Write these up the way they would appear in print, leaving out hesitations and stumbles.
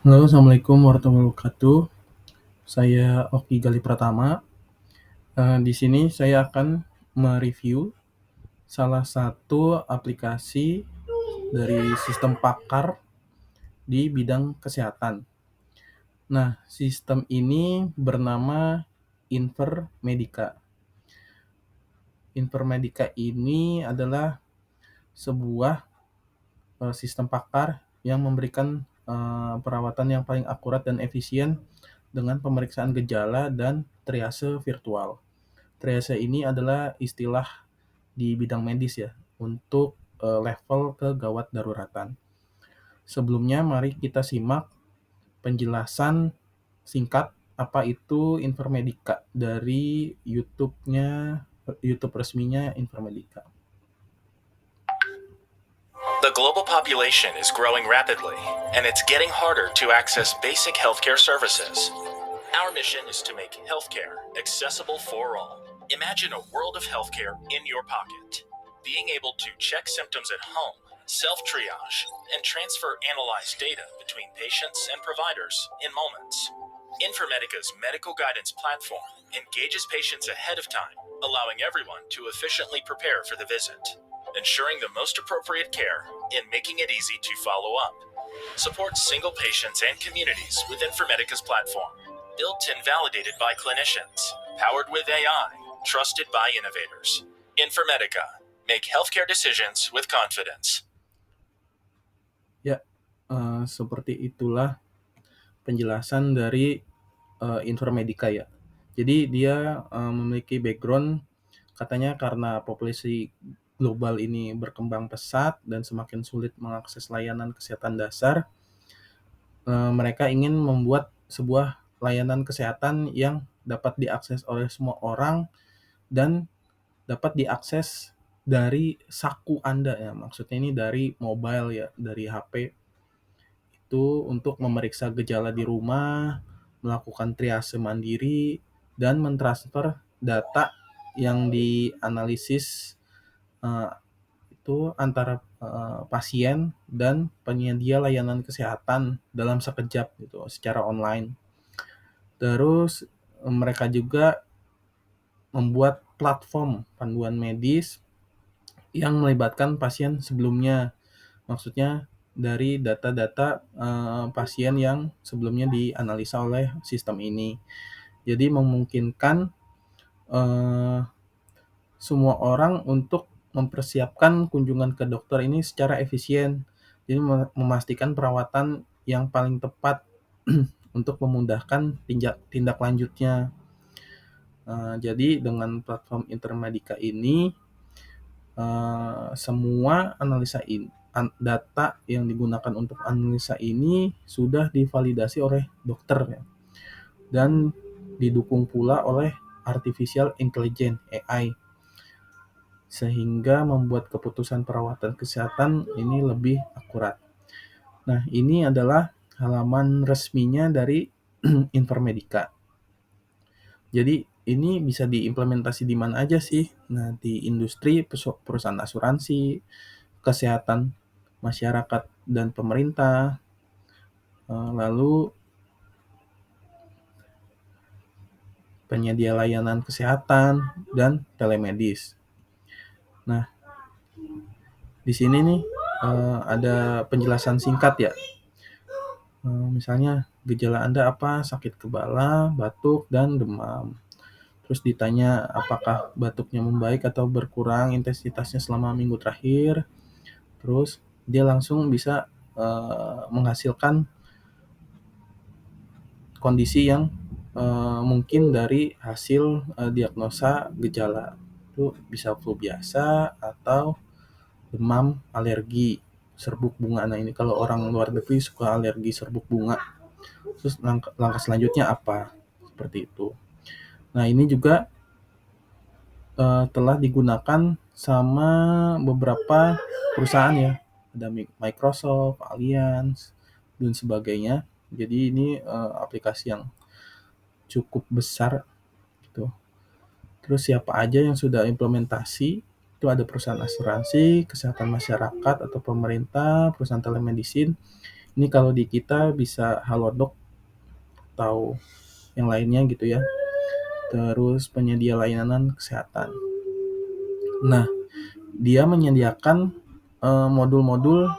Halo, Assalamualaikum warahmatullahi wabarakatuh. Saya Oki Gali Pratama. Di sini saya akan mereview salah satu aplikasi dari sistem pakar di bidang kesehatan. Nah, sistem ini bernama Infermedica. Infermedica ini adalah sebuah sistem pakar yang memberikan perawatan yang paling akurat dan efisien dengan pemeriksaan gejala dan triase virtual. Triase ini adalah istilah di bidang medis ya, untuk level kegawat daruratan. Sebelumnya mari kita simak penjelasan singkat apa itu Infermedica dari YouTube resminya Infermedica. The global population is growing rapidly, and it's getting harder to access basic healthcare services. Our mission is to make healthcare accessible for all. Imagine a world of healthcare in your pocket. Being able to check symptoms at home, self-triage, and transfer analyzed data between patients and providers in moments. Informatica's medical guidance platform engages patients ahead of time, allowing everyone to efficiently prepare for the visit, ensuring the most appropriate care and making it easy to follow up. Supports single patients and communities with Informatica's platform, built and validated by clinicians, powered with AI, trusted by innovators. Informatica, make healthcare decisions with confidence. Ya, seperti itulah penjelasan dari Infermedica ya. Jadi dia memiliki background katanya karena populasi global ini berkembang pesat dan semakin sulit mengakses layanan kesehatan dasar, mereka ingin membuat sebuah layanan kesehatan yang dapat diakses oleh semua orang dan dapat diakses dari saku Anda ya. Maksudnya ini dari mobile ya, dari HP itu untuk memeriksa gejala di rumah, melakukan triase mandiri, dan mentransfer data yang dianalisis eh, itu antara pasien dan penyedia layanan kesehatan dalam sekejap gitu secara online. Terus mereka juga membuat platform panduan medis yang melibatkan pasien sebelumnya. Maksudnya dari data-data pasien yang sebelumnya dianalisa oleh sistem ini. Jadi memungkinkan eh, semua orang untuk mempersiapkan kunjungan ke dokter ini secara efisien. Jadi memastikan perawatan yang paling tepat untuk memudahkan tindak lanjutnya. Jadi dengan platform Intermedica ini semua analisa data yang digunakan untuk analisa ini sudah divalidasi oleh dokter ya, dan didukung pula oleh artificial intelligence (AI), sehingga membuat keputusan perawatan kesehatan ini lebih akurat. Nah, ini adalah halaman resminya dari Infermedica. Jadi ini bisa diimplementasi di mana aja sih? Nah, di industri, perusahaan asuransi, kesehatan masyarakat dan pemerintah, lalu penyedia layanan kesehatan dan telemedis. Nah, di sini nih ada penjelasan singkat ya. Misalnya gejala Anda apa? Sakit kepala, batuk, dan demam. Terus ditanya apakah batuknya membaik atau berkurang intensitasnya selama minggu terakhir. Terus dia langsung bisa menghasilkan kondisi yang mungkin dari hasil diagnosa gejala. Itu bisa flu biasa atau demam alergi serbuk bunga. Nah, ini kalau orang luar negeri suka alergi serbuk bunga. Terus langkah selanjutnya apa? Seperti itu. Nah, ini juga telah digunakan sama beberapa perusahaan ya. Ada Microsoft, Allianz, dan sebagainya. Jadi ini aplikasi yang cukup besar gitu. Terus siapa aja yang sudah implementasi? Itu ada perusahaan asuransi, kesehatan masyarakat atau pemerintah, perusahaan telemedicine Ini kalau di kita bisa Halodoc atau yang lainnya gitu ya. Terus penyedia layanan kesehatan. Nah, dia menyediakan modul-modul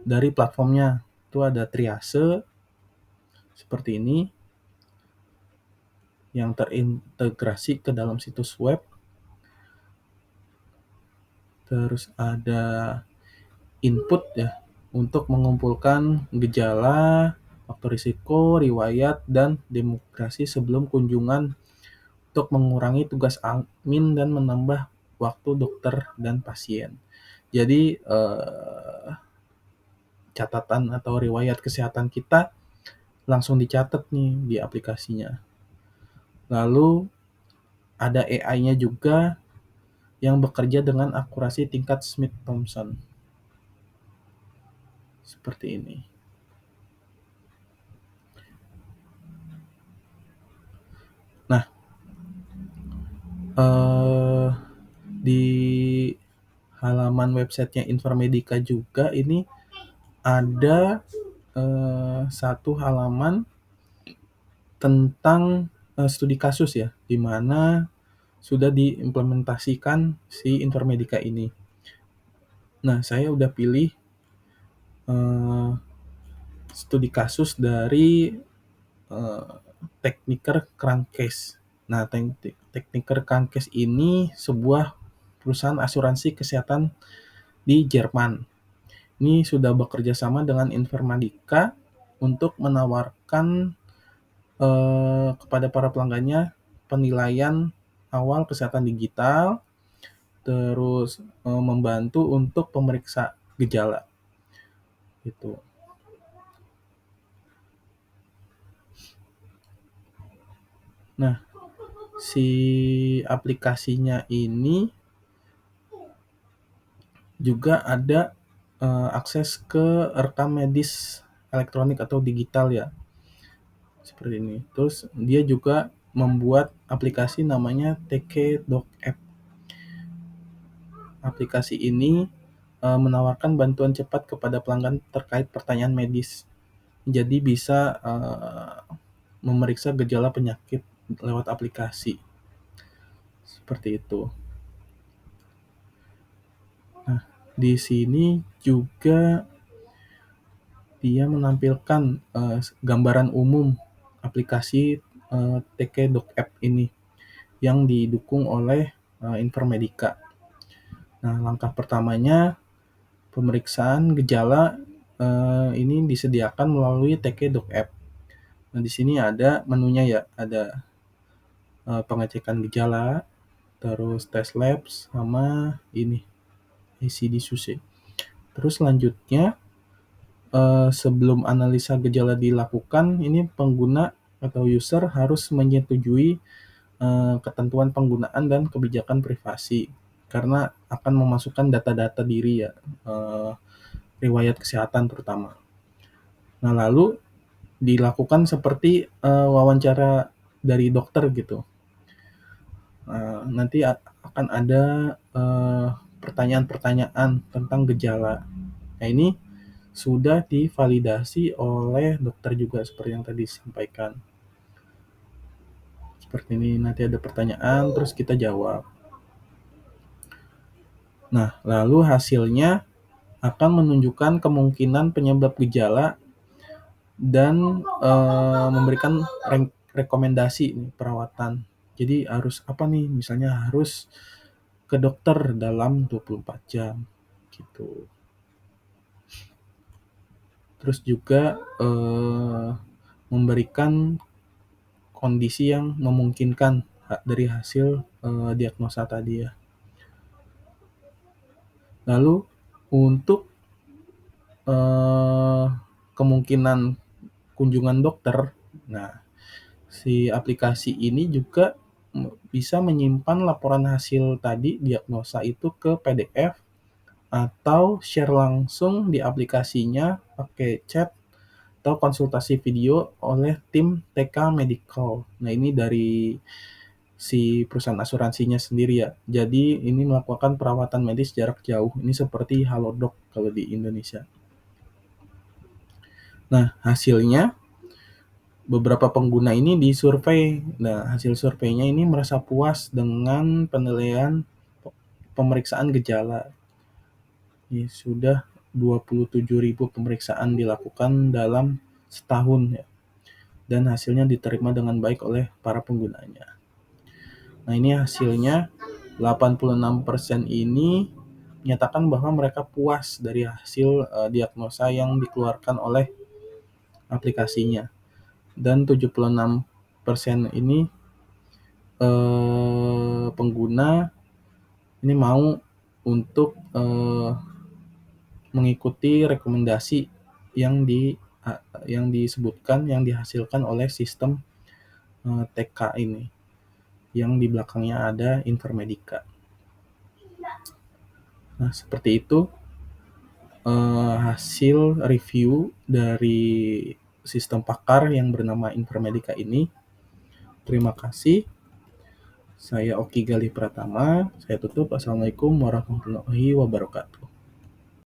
dari platformnya. Itu ada triase seperti ini yang terintegrasi ke dalam situs web. Terus ada input ya untuk mengumpulkan gejala, faktor risiko, riwayat, dan demografi sebelum kunjungan untuk mengurangi tugas admin dan menambah waktu dokter dan pasien. Jadi catatan atau riwayat kesehatan kita langsung dicatat nih di aplikasinya. Lalu ada AI-nya juga yang bekerja dengan akurasi tingkat Smith-Thomson. Seperti ini. Nah, di halaman websitenya Informadica juga ini ada satu halaman tentang studi kasus ya, di mana sudah diimplementasikan si Informadica ini. Nah, saya udah pilih studi kasus dari Techniker Krankcase. Nah, Techniker Krankcase ini sebuah perusahaan asuransi kesehatan di Jerman. Ini sudah bekerja sama dengan Informadica untuk menawarkan kepada para pelanggannya penilaian awal kesehatan digital, terus membantu untuk pemeriksa gejala. Gitu. Nah, si aplikasinya ini juga ada akses ke rekam medis elektronik atau digital ya. Seperti ini. Terus dia juga membuat aplikasi namanya TK Doc App. Aplikasi ini menawarkan bantuan cepat kepada pelanggan terkait pertanyaan medis. Jadi bisa memeriksa gejala penyakit lewat aplikasi. Seperti itu. Nah, di sini juga dia menampilkan gambaran umum aplikasi TK Doc App ini yang didukung oleh Informadica. Nah, langkah pertamanya pemeriksaan gejala ini disediakan melalui TK Doc App. Nah, di sini ada menunya ya, ada pengecekan gejala, terus tes labs, sama ini ACD SUSE. Terus selanjutnya sebelum analisa gejala dilakukan, ini pengguna atau user harus menyetujui ketentuan penggunaan dan kebijakan privasi karena akan memasukkan data-data diri ya, riwayat kesehatan terutama. Nah, lalu dilakukan seperti wawancara dari dokter gitu. Nanti akan ada pertanyaan-pertanyaan tentang gejala. Nah, ini sudah divalidasi oleh dokter juga seperti yang tadi disampaikan. Seperti ini, nanti ada pertanyaan, terus kita jawab. Nah, lalu hasilnya akan menunjukkan kemungkinan penyebab gejala dan memberikan rekomendasi perawatan. Jadi harus apa nih? Misalnya harus ke dokter dalam 24 jam gitu. Terus juga memberikan kondisi yang memungkinkan dari hasil diagnosa tadi ya. Lalu untuk kemungkinan kunjungan dokter, nah si aplikasi ini juga bisa menyimpan laporan hasil tadi diagnosa itu ke PDF atau share langsung di aplikasinya pakai chat atau konsultasi video oleh tim TK Medical. Nah, ini dari si perusahaan asuransinya sendiri ya. Jadi ini melakukan perawatan medis jarak jauh. Ini seperti Halodoc kalau di Indonesia. Nah, hasilnya beberapa pengguna ini disurvei. Nah, hasil surveinya ini merasa puas dengan penilaian pemeriksaan gejala. Ya, sudah 27.000 pemeriksaan dilakukan dalam setahun ya. Dan hasilnya diterima dengan baik oleh para penggunanya. Nah, ini hasilnya 86% ini menyatakan bahwa mereka puas dari hasil diagnosa yang dikeluarkan oleh aplikasinya. Dan 76% ini pengguna ini mau untuk mengikuti rekomendasi yang disebutkan, yang dihasilkan oleh sistem TK ini, yang di belakangnya ada Informatika. Nah, seperti itu hasil review dari sistem pakar yang bernama Informatika ini. Terima kasih. Saya Oki Galih Pratama. Saya tutup. Assalamualaikum warahmatullahi wabarakatuh.